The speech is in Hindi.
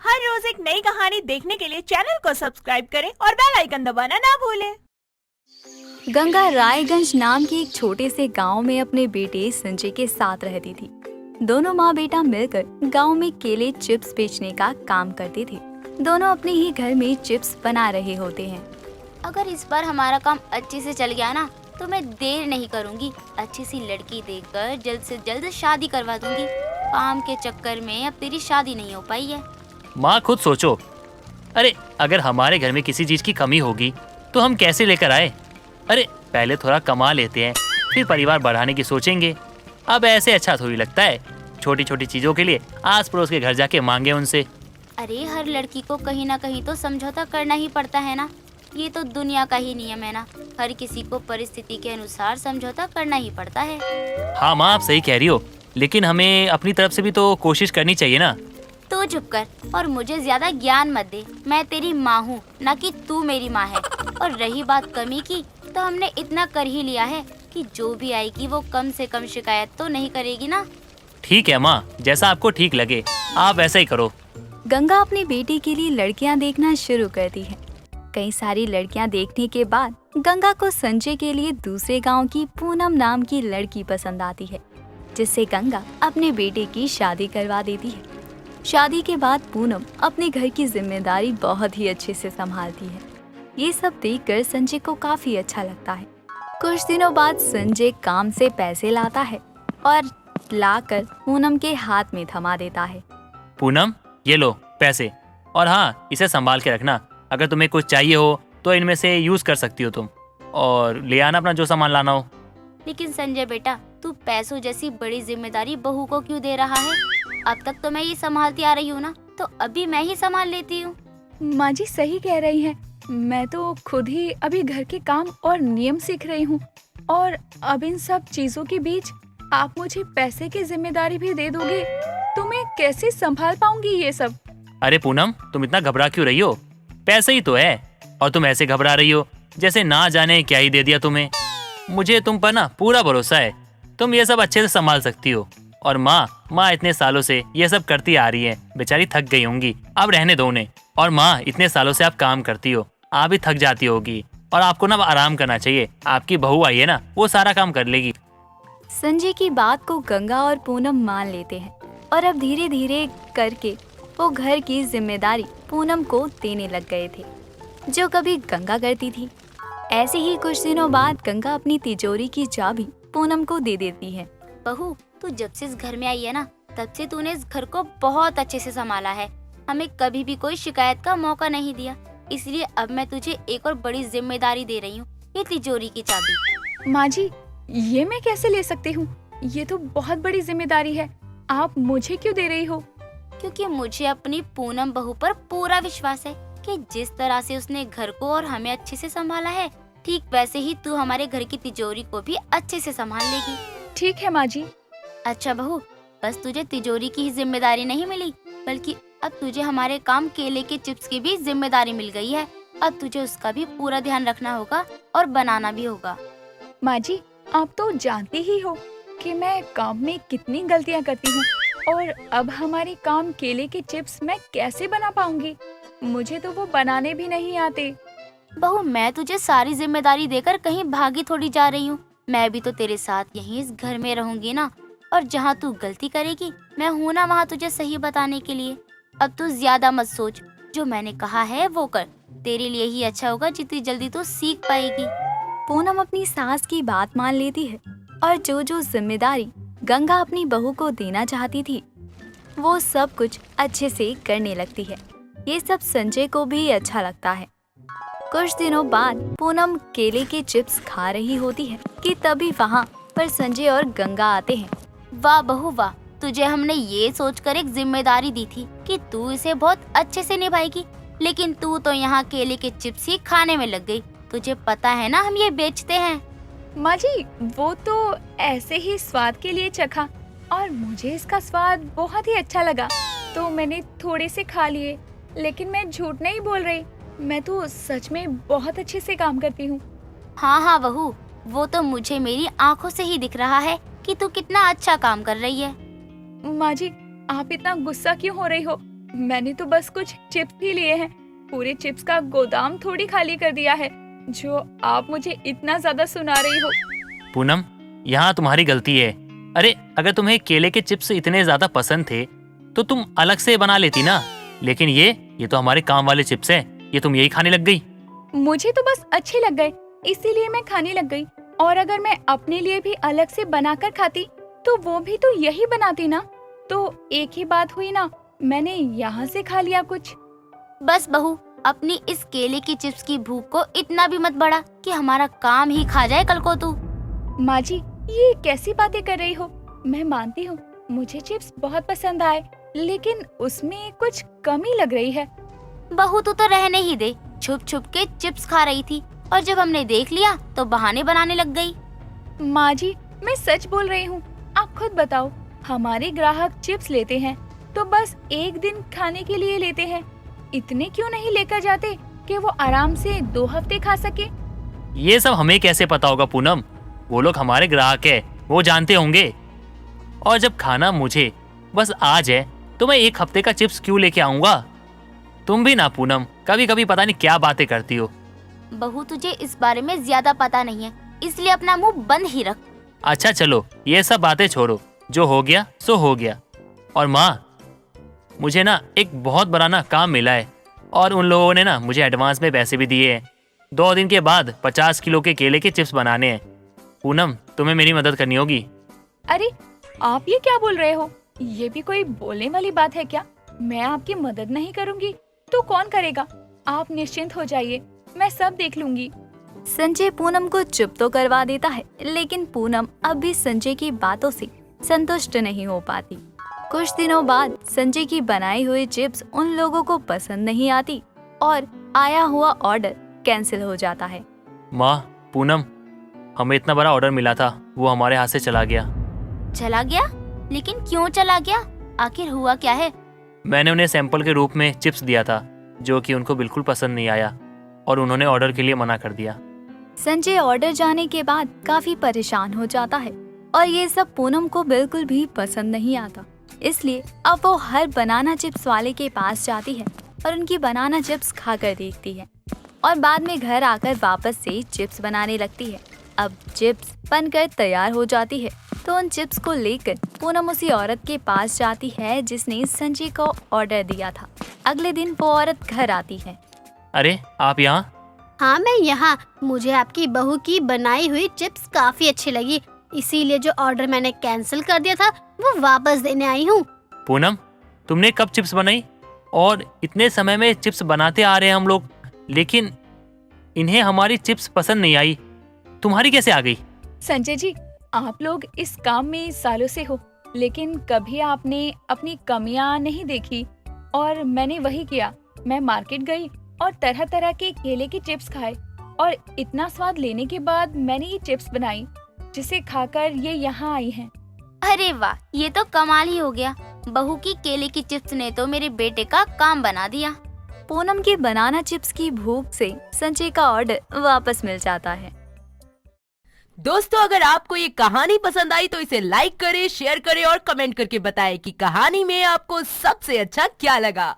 हर रोज एक नई कहानी देखने के लिए चैनल को सब्सक्राइब करें और बेल आइकन दबाना ना भूलें। गंगा रायगंज नाम के एक छोटे से गांव में अपने बेटे संजय के साथ रहती थी। दोनों माँ बेटा मिलकर गांव में केले चिप्स बेचने का काम करते थे। दोनों अपने ही घर में चिप्स बना रहे होते हैं। अगर इस बार हमारा काम अच्छे से चल गया ना तो मैं देर नहीं करूंगी, अच्छी सी लड़की देखकर जल्द से जल्द शादी करवा दूंगी। काम के चक्कर में अब तेरी शादी नहीं हो पाई है। माँ खुद सोचो, अरे अगर हमारे घर में किसी चीज की कमी होगी तो हम कैसे लेकर आए। अरे पहले थोड़ा कमा लेते हैं, फिर परिवार बढ़ाने की सोचेंगे। अब ऐसे अच्छा थोड़ी लगता है छोटी छोटी चीजों के लिए आस पड़ोस के घर जाके मांगे उनसे। अरे हर लड़की को कहीं ना कहीं तो समझौता करना ही पड़ता है ना, ये तो दुनिया का ही नियम है ना। हर किसी को परिस्थिति के अनुसार समझौता करना ही पड़ता है। हाँ माँ, आप सही कह रही हो, लेकिन हमें अपनी तरफ से भी तो कोशिश करनी चाहिए ना। तू चुप कर और मुझे ज्यादा ज्ञान मत दे। मैं तेरी माँ हूँ, ना कि तू मेरी माँ है। और रही बात कमी की, तो हमने इतना कर ही लिया है कि जो भी आएगी वो कम से कम शिकायत तो नहीं करेगी ना। ठीक है माँ, जैसा आपको ठीक लगे आप वैसा ही करो। गंगा अपने बेटे के लिए लड़कियां देखना शुरू करती है। कई सारी लड़कियां देखने के बाद गंगा को संजय के लिए दूसरे गांव की पूनम नाम की लड़की पसंद आती है, जिससे गंगा अपने बेटे की शादी करवा देती है। शादी के बाद पूनम अपने घर की जिम्मेदारी बहुत ही अच्छे से संभालती है। ये सब देखकर संजय को काफी अच्छा लगता है। कुछ दिनों बाद संजय काम से पैसे लाता है और लाकर पूनम के हाथ में थमा देता है। पूनम, ये लो पैसे, और हाँ इसे संभाल के रखना। अगर तुम्हें कुछ चाहिए हो तो इनमें से यूज कर सकती हो तुम, और ले आना अपना जो सामान लाना हो। लेकिन संजय बेटा, तू पैसों जैसी बड़ी जिम्मेदारी बहू को क्यों दे रहा है? अब तक तो मैं ये संभालती आ रही हूँ ना, तो अभी मैं ही संभाल लेती हूँ। माँ जी सही कह रही हैं। मैं तो खुद ही अभी घर के काम और नियम सीख रही हूँ, और अब इन सब चीजों के बीच आप मुझे पैसे की जिम्मेदारी भी दे दोगे तो मैं कैसे संभाल पाऊंगी ये सब? अरे पूनम, तुम इतना घबरा क्यों रही हो? पैसे ही तो है, और तुम ऐसे घबरा रही हो जैसे ना जाने क्या ही दे दिया तुम्हें। मुझे तुम पर ना पूरा भरोसा है, तुम ये सब अच्छे से संभाल सकती हो। और माँ इतने सालों से ये सब करती आ रही है, बेचारी थक गई होंगी, अब रहने दो उन्हें। और माँ, इतने सालों से आप काम करती हो, आप भी थक जाती होगी, और आपको ना आराम करना चाहिए। आपकी बहू आई है ना, वो सारा काम कर लेगी। संजय की बात को गंगा और पूनम मान लेते हैं, और अब धीरे धीरे करके वो घर की जिम्मेदारी पूनम को देने लग गए थे, जो कभी गंगा करती थी। ऐसे ही कुछ दिनों बाद गंगा अपनी तिजोरी की चाबी पूनम को दे देती है। बहू, तू जब से इस घर में आई है ना, तब से तूने इस घर को बहुत अच्छे से संभाला है। हमें कभी भी कोई शिकायत का मौका नहीं दिया, इसलिए अब मैं तुझे एक और बड़ी जिम्मेदारी दे रही हूँ, ये तिजोरी की चाबी। माँ जी, ये मैं कैसे ले सकती हूँ? ये तो बहुत बड़ी जिम्मेदारी है। आप मुझे क्यों दे रही हो? क्योंकि मुझे अपनी पूनम बहू पर पूरा विश्वास है कि जिस तरह से उसने घर को और हमें अच्छे से संभाला है, ठीक वैसे ही तू हमारे घर की तिजोरी को भी अच्छे से संभाल लेगी। ठीक है माँ जी। अच्छा बहू, बस तुझे तिजोरी की ही जिम्मेदारी नहीं मिली, बल्कि अब तुझे हमारे काम केले के चिप्स की भी जिम्मेदारी मिल गई है। अब तुझे उसका भी पूरा ध्यान रखना होगा और बनाना भी होगा। माँ जी, आप तो जानती ही हो कि मैं काम में कितनी गलतियाँ करती हूँ, और अब हमारे काम केले के चिप्स मैं कैसे बना पाऊंगी? मुझे तो वो बनाने भी नहीं आते। बहू, मैं तुझे सारी जिम्मेदारी देकर कहीं भागी थोड़ी जा रही हूँ। मैं भी तो तेरे साथ यहीं इस घर में रहूंगी ना, और जहाँ तू गलती करेगी मैं हूँ ना वहाँ तुझे सही बताने के लिए। अब तू ज्यादा मत सोच, जो मैंने कहा है वो कर, तेरे लिए ही अच्छा होगा, जितनी जल्दी तू सीख पाएगी। पूनम अपनी सास की बात मान लेती है, और जो जो जिम्मेदारी गंगा अपनी बहू को देना चाहती थी, वो सब कुछ अच्छे से करने लगती है। ये सब संजय को भी अच्छा लगता है। कुछ दिनों बाद पूनम केले के चिप्स खा रही होती है कि तभी वहाँ पर संजय और गंगा आते हैं। वाह बहू वाह, तुझे हमने ये सोचकर एक जिम्मेदारी दी थी कि तू इसे बहुत अच्छे से निभाएगी, लेकिन तू तो यहाँ केले के चिप्स ही खाने में लग गई। तुझे पता है ना हम ये बेचते हैं। माँ जी, वो तो ऐसे ही स्वाद के लिए चखा, और मुझे इसका स्वाद बहुत ही अच्छा लगा, तो मैंने थोड़े से खा लिए। लेकिन मैं झूठ नहीं बोल रही, मैं तो सच में बहुत अच्छे से काम करती हूँ। हाँ बहू, वो तो मुझे मेरी आंखों से ही दिख रहा है कि तू कितना अच्छा काम कर रही है। माँ जी, आप इतना गुस्सा क्यों हो रही हो? मैंने तो बस कुछ चिप्स ही लिए हैं। पूरे चिप्स का गोदाम थोड़ी खाली कर दिया है जो आप मुझे इतना ज्यादा सुना रही हो। पूनम, यहाँ तुम्हारी गलती है। अरे अगर तुम्हें केले के चिप्स इतने ज्यादा पसंद थे तो तुम अलग से बना लेती ना। लेकिन ये तो हमारे काम वाले चिप्स हैं, ये तुम यही खाने लग गई। मुझे तो बस अच्छे लग गए इसीलिए मैं खाने लग गई। और अगर मैं अपने लिए भी अलग से बनाकर खाती तो वो भी तो यही बनाती ना। तो एक ही बात हुई ना, मैंने यहाँ से खा लिया कुछ। बस बहू, अपनी इस केले की चिप्स की भूख को इतना भी मत बढ़ा कि हमारा काम ही खा जाए कल को तू। माँ जी, ये कैसी बातें कर रही हो? मैं मानती हूँ मुझे चिप्स बहुत पसंद आए, लेकिन उसमें कुछ कमी लग रही है। बहू तू तो रहने ही दे, छुप छुप के चिप्स खा रही थी और जब हमने देख लिया तो बहाने बनाने लग गई। माँ जी, मैं सच बोल रही हूँ। आप खुद बताओ, हमारे ग्राहक चिप्स लेते हैं तो बस एक दिन खाने के लिए लेते हैं। इतने क्यों नहीं लेकर जाते कि वो आराम से 2 हफ्ते खा सके? ये सब हमें कैसे पता होगा पूनम? वो लोग हमारे ग्राहक है, वो जानते होंगे। और जब खाना मुझे बस आज है तो मैं 1 हफ्ते का चिप्स क्यों लेके आऊंगा? तुम भी ना पूनम, कभी कभी पता नहीं क्या बातें करती हो। बहू तुझे इस बारे में ज्यादा पता नहीं है, इसलिए अपना मुंह बंद ही रख। अच्छा चलो, ये सब बातें छोड़ो, जो हो गया सो हो गया। और माँ, मुझे ना एक बहुत बड़ा ना काम मिला है और उन लोगों ने ना मुझे एडवांस में पैसे भी दिए हैं। 2 दिन के बाद 50 किलो के केले के चिप्स बनाने हैं। पूनम, तुम्हें मेरी मदद करनी होगी। अरे आप ये क्या बोल रहे हो? ये भी कोई बोलने वाली बात है क्या? मैं आपकी मदद नहीं करूँगी तो कौन करेगा? आप निश्चिंत हो जाइए, मैं सब देख लूंगी। संजय पूनम को चुप तो करवा देता है, लेकिन पूनम अब भी संजय की बातों से संतुष्ट नहीं हो पाती। कुछ दिनों बाद संजय की बनाई हुई चिप्स उन लोगों को पसंद नहीं आती और आया हुआ ऑर्डर कैंसिल हो जाता है। माँ, पूनम, हमें इतना बड़ा ऑर्डर मिला था, वो हमारे हाथ से चला गया। चला गया? लेकिन क्यों चला गया? आखिर हुआ क्या है? मैंने उन्हें सैंपल के रूप में चिप्स दिया था जो कि उनको बिल्कुल पसंद नहीं आया और उन्होंने ऑर्डर के लिए मना कर दिया। संजय ऑर्डर जाने के बाद काफी परेशान हो जाता है और ये सब पूनम को बिल्कुल भी पसंद नहीं आता। इसलिए अब वो हर बनाना चिप्स वाले के पास जाती है और उनकी बनाना चिप्स खाकर देखती है और बाद में घर आकर वापस से चिप्स बनाने लगती है। अब चिप्स बनकर तैयार हो जाती है तो उन चिप्स को लेकर पूनम उसी औरत के पास जाती है जिसने संजय को ऑर्डर दिया था। अगले दिन वो औरत घर आती है। अरे आप यहाँ? हाँ मैं यहाँ। मुझे आपकी बहू की बनाई हुई चिप्स काफी अच्छी लगी, इसीलिए जो ऑर्डर मैंने कैंसिल कर दिया था वो वापस देने आई हूँ। पूनम, तुमने कब चिप्स बनाई? और इतने समय में चिप्स बनाते आ रहे हैं हम लोग, लेकिन इन्हें हमारी चिप्स पसंद नहीं आई। तुम्हारी कैसे आ गई? संजय जी, आप लोग इस काम में सालों से हो, लेकिन कभी आपने अपनी कमियां नहीं देखी और मैंने वही किया। मैं मार्केट गई और तरह तरह के केले के चिप्स खाए और इतना स्वाद लेने के बाद मैंने ये चिप्स बनाई जिसे खाकर ये यहाँ आई हैं। अरे वाह, ये तो कमाल ही हो गया। बहू की केले की चिप्स ने तो मेरे बेटे का काम बना दिया। पूनम की बनाना चिप्स की भूख से संजय का ऑर्डर वापस मिल जाता है। दोस्तों, अगर आपको ये कहानी पसंद आई तो इसे लाइक करें, शेयर करें और कमेंट करके बताएं कि कहानी में आपको सबसे अच्छा क्या लगा।